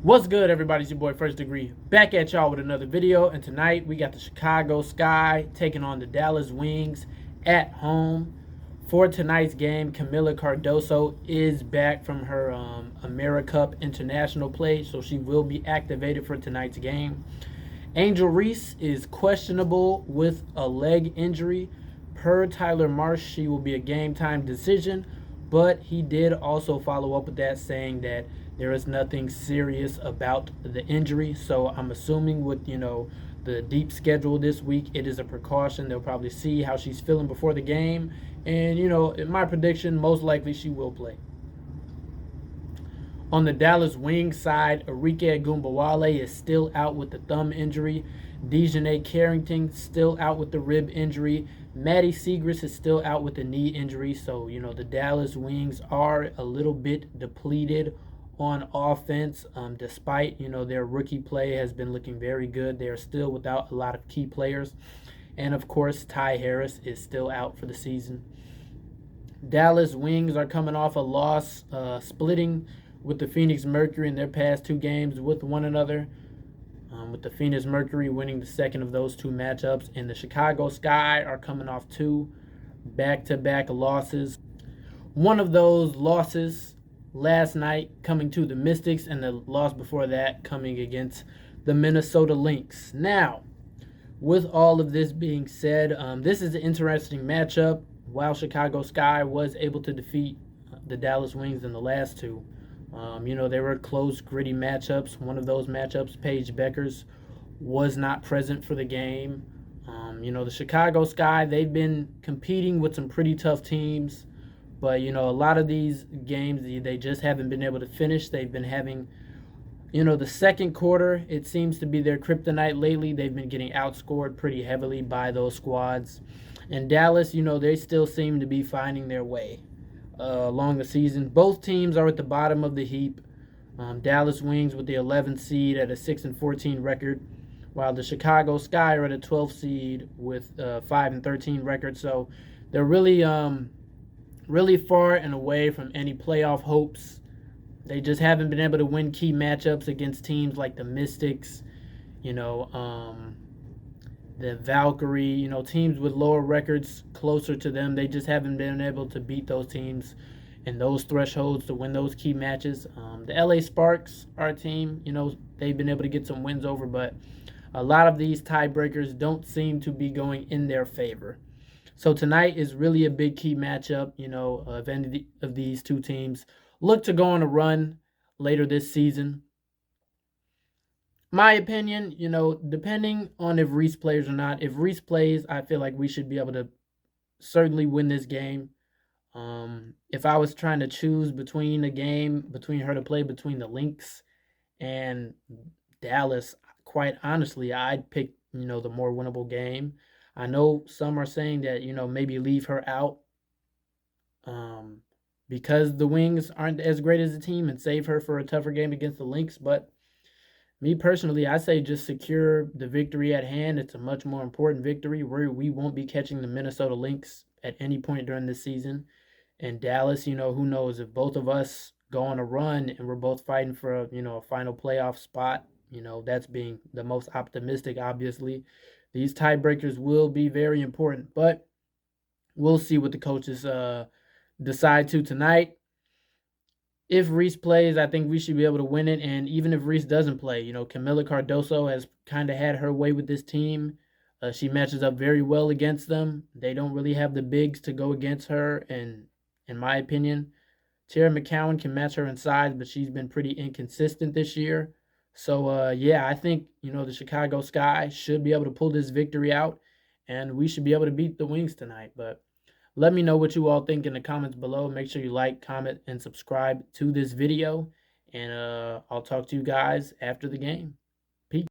What's good, everybody? It's your boy First Degree back at y'all with another video. And tonight we got the Chicago Sky taking on the Dallas Wings at home. For tonight's game, Camila Cardoso is back from her AmeriCup international play, so she will be activated for tonight's game. Angel Reese is questionable with a leg injury. Per Tyler Marsh, she will be a game time decision, but he did also follow up with that, saying that there is nothing serious about the injury. So I'm assuming with, the deep schedule this week, it is a precaution. They'll probably see how she's feeling before the game. And, in my prediction, most likely she will play. On the Dallas Wings side, Arike Gumbawale is still out with the thumb injury. Dejanay Carrington still out with the rib injury. Maddie Segrist is still out with the knee injury. So, the Dallas Wings are a little bit depleted on offense, despite, their rookie play has been looking very good. They are still without a lot of key players. And, of course, Ty Harris is still out for the season. Dallas Wings are coming off a loss, splitting with the Phoenix Mercury in their past two games with one another, with the Phoenix Mercury winning the second of those two matchups. And the Chicago Sky are coming off two back-to-back losses. One of those losses last night coming to the Mystics, and the loss before that coming against the Minnesota Lynx. Now, with all of this being said, this is an interesting matchup. While Chicago Sky was able to defeat the Dallas Wings in the last two, they were close, gritty matchups. One of those matchups, Paige Beckers, was not present for the game. The Chicago Sky, they've been competing with some pretty tough teams, but, a lot of these games, they just haven't been able to finish. They've been having, the second quarter, it seems to be their kryptonite lately. They've been getting outscored pretty heavily by those squads. And Dallas, they still seem to be finding their way along the season. Both teams are at the bottom of the heap. Dallas Wings with the 11th seed at a 6-14 record, while the Chicago Sky are at a 12th seed with 5-13 record. So they're really far and away from any playoff hopes. They just haven't been able to win key matchups against teams like the Mystics, the Valkyrie, teams with lower records closer to them. They just haven't been able to beat those teams and those thresholds to win those key matches. The LA Sparks, our team, they've been able to get some wins over, but a lot of these tiebreakers don't seem to be going in their favor. So tonight is really a big key matchup, if any of these two teams look to go on a run later this season. My opinion, depending on if Reese plays or not. If Reese plays, I feel like we should be able to certainly win this game. If I was trying to choose between a game, between her to play between the Lynx and Dallas, quite honestly, I'd pick, the more winnable game. I know some are saying that, maybe leave her out because the Wings aren't as great as a team and save her for a tougher game against the Lynx. But me personally, I say just secure the victory at hand. It's a much more important victory where we won't be catching the Minnesota Lynx at any point during this season. And Dallas, who knows, if both of us go on a run and we're both fighting for a final playoff spot, that's being the most optimistic, obviously. These tiebreakers will be very important, but we'll see what the coaches decide to tonight. If Reese plays, I think we should be able to win it. And even if Reese doesn't play, Camila Cardoso has kind of had her way with this team. She matches up very well against them. They don't really have the bigs to go against her. And in my opinion, Tara McCowan can match her in size, but she's been pretty inconsistent this year. So, I think, the Chicago Sky should be able to pull this victory out, and we should be able to beat the Wings tonight. But let me know what you all think in the comments below. Make sure you like, comment, and subscribe to this video, and I'll talk to you guys after the game.